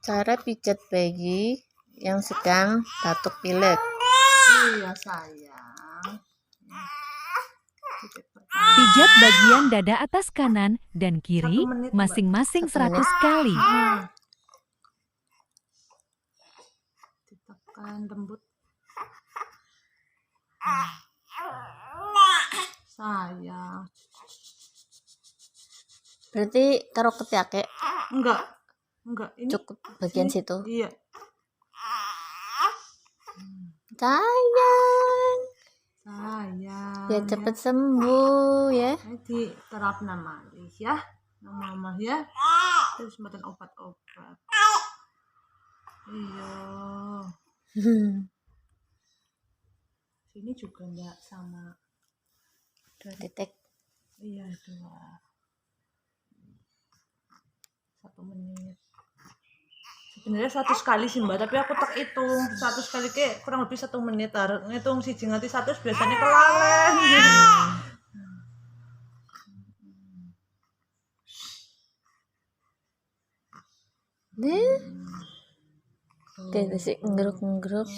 Cara pijat bayi yang sedang batuk pilek. Iya sayang. Pijat bagian dada atas kanan dan 1 kiri menit, Mbak. masing-masing 1 menit. 100 kali. Ditekan lembut. Sayang. Berarti karo ketiake Enggak. Ini cukup bagian sini. situ. Iya. Sayang, biar Sayang. cepet sembuh ya. Ini diterap nama ya. Mama ya. Terus makan obat-obat. Iya. Sini juga enggak sama. 2 titik. Iya 2. 1 menit. Sebenarnya 100 kali sih Mbak, tapi aku tak hitung 100 kali ke kurang lebih 1 menit. Ngitung siji nganti 100 biasanya kelalen. Deh. Kayak sih nggeruk-nggeruk.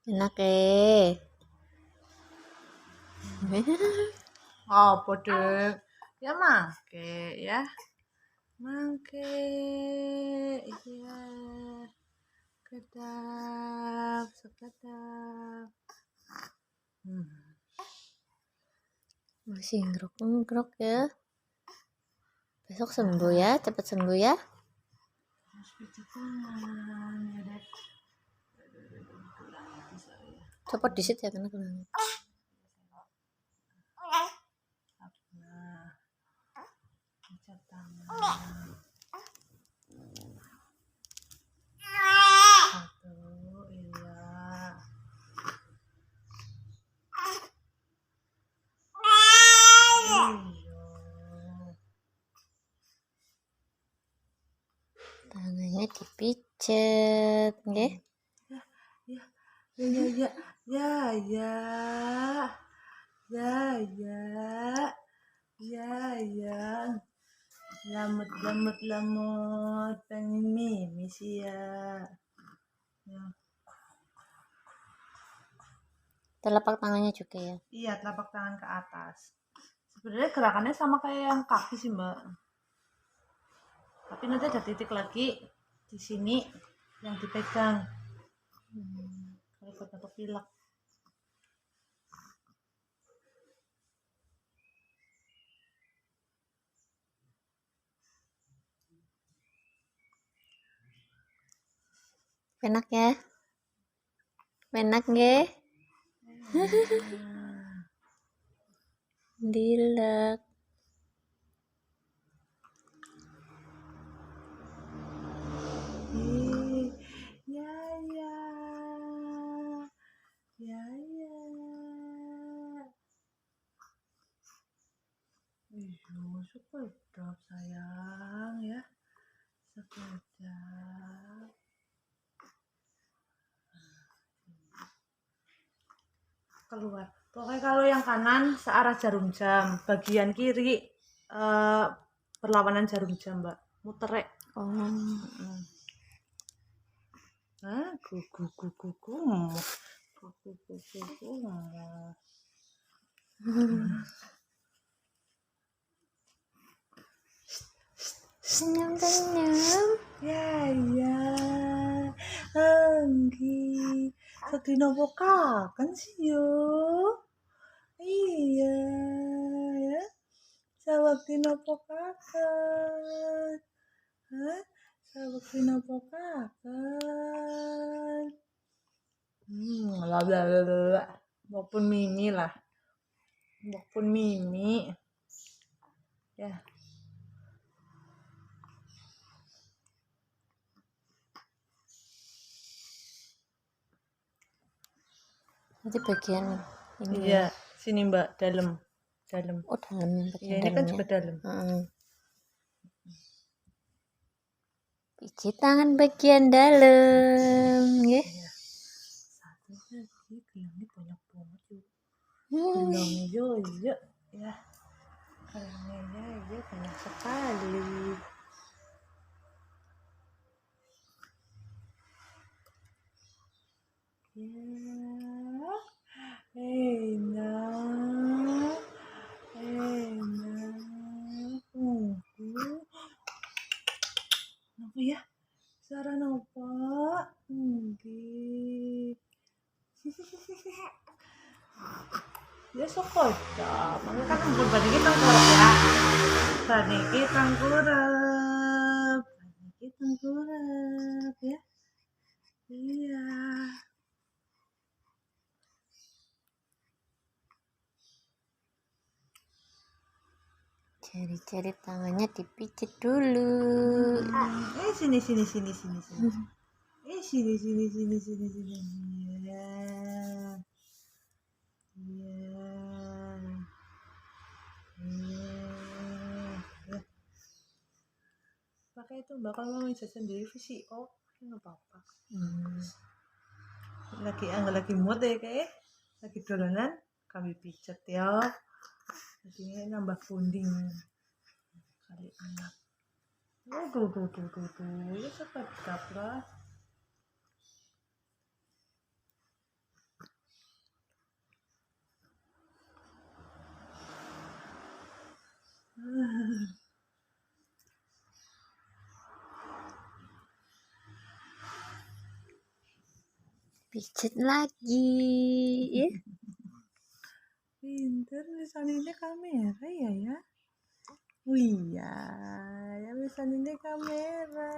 Enak Apa deh? Ya mangke ya. Mangke. Iya. Kedap, sekedap. Masih nggeruk-nggeruk ya. Besok sembuh ya, cepet sembuh ya. Harus pijat tangan ya dek. Copot disit ya kena gelang. Nah, pijat tangan. 1, iya. Tangannya dipijet, nggih. Ya. Lamut pengen mimi sih ya. Telapak tangannya juga ya. Iya, telapak tangan ke atas. Sebenarnya gerakannya sama kayak yang kaki sih Mbak. Tapi nanti ada titik lagi di sini yang dipegang. Kalau buat batuk pilek. Enak ya? Enak nggih? Dilek. Ya. Sekedap sayang ya. Sekedap. Keluar. Pokoknya kalau yang kanan searah jarum jam, bagian kiri berlawanan jarum jam, Mbak. Muterek. Gugu. Senyum. Ya. Anggi. Sedina kan sih yo. Iya ya. Sawakti nopo kakan. Sawakti nopo kakan. Blablabla. Maupun Mimi lah. Maupun Mimi. Ya. Nanti bagian ini. Iya, sini Mbak, dalam. Oh, dalam bagian Iya, ini kan dalamnya. juga dalam. Pijit tangan bagian dalam, nggih. Satu lagi, gelangnya banyak banget yuk. Gendong Yoyo ya. Karena Yoyo banyak sekali. Ya, enak, enak. Apa ya? Saran apa? Nggih. Ya sekocok. Mangga kan berbanding tengkurap ya. Banding tengkurap. Banding tengkurap ya. Iya. Cari-cari tangannya dipijit dulu. Sini. Sini. Sini. Ya. Ya. Pakai itu mbak, kalau mau jajan sendiri VCO nggak apa-apa. Lagi mood deh kayak lagi dolanan kami pijet ya. Jadi nambah bonding kali anak. Tuh. Ya sedap lah. Pijet lagi. Ya. Pinter misalnya kamera ya. Oh iya, ya misalnya kamera.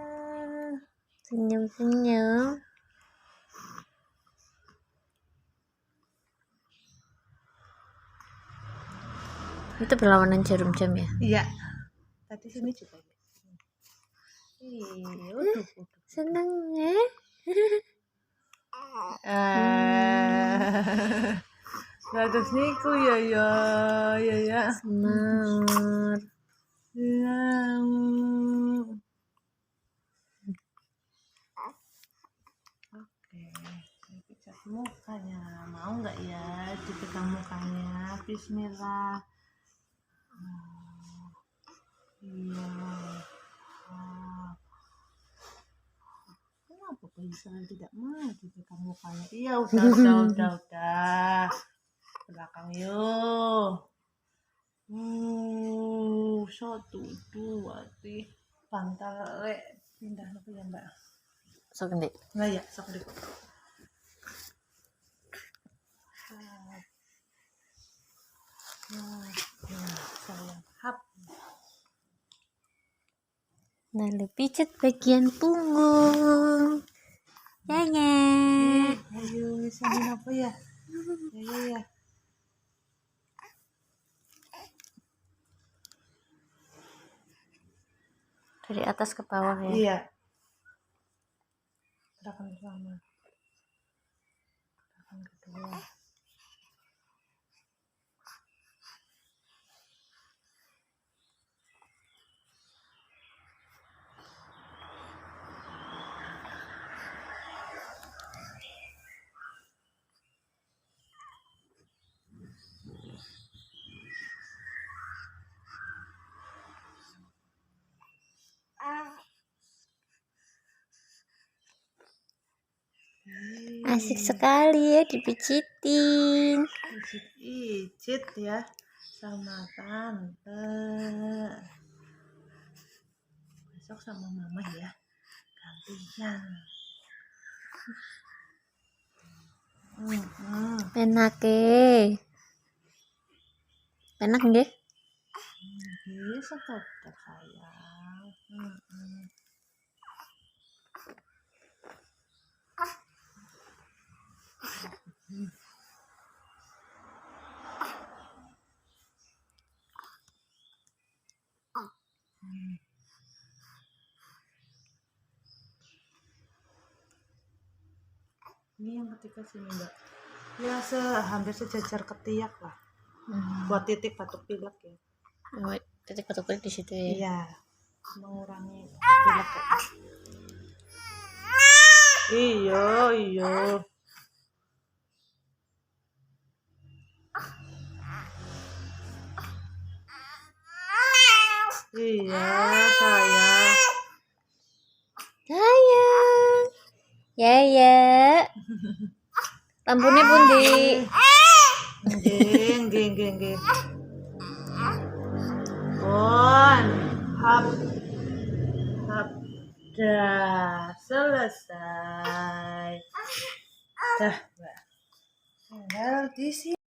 Senyum-senyum. Itu berlawanan jarum jam ya? Iya. Tadi sini juga. Iya, Seneng ya? Terus niku ya. Semar. Oke, pijat mukanya. Mau nggak ya dipegang mukanya? Bismillah. Iya. Kenapa bisa tidak mau dipegang mukanya? Iya, udah. Belakang yuk. 1, 2, 3. Bantal pindah apa ya mbak? So gede. Nggak ya, sok deh. Sayang. Hap. Lalu pijet bagian punggung. Ya. Ayo, misalnya apa ya? Ya. Dari atas ke bawah ya. Iya. Gerakan pertama. Gerakan kedua. Asik sekali ya dipijitin. Ijit ya sama tante. Besok sama mama ya. Gantian. Penak nggih? Bisa tetap sayang. Ini yang ketiga sini mbak. Ya hampir sejajar ketiak lah. Buat titik batuk pilek ya. Titik batuk pilek di situ ya. Iya. Mengurangi pilek. Iya. Iya, sayang. Sayang. Ya ya. Lampunya pundi. Nggih. Pun, hap. Dah, selesai. Dah, Mbak. Tinggal di sini.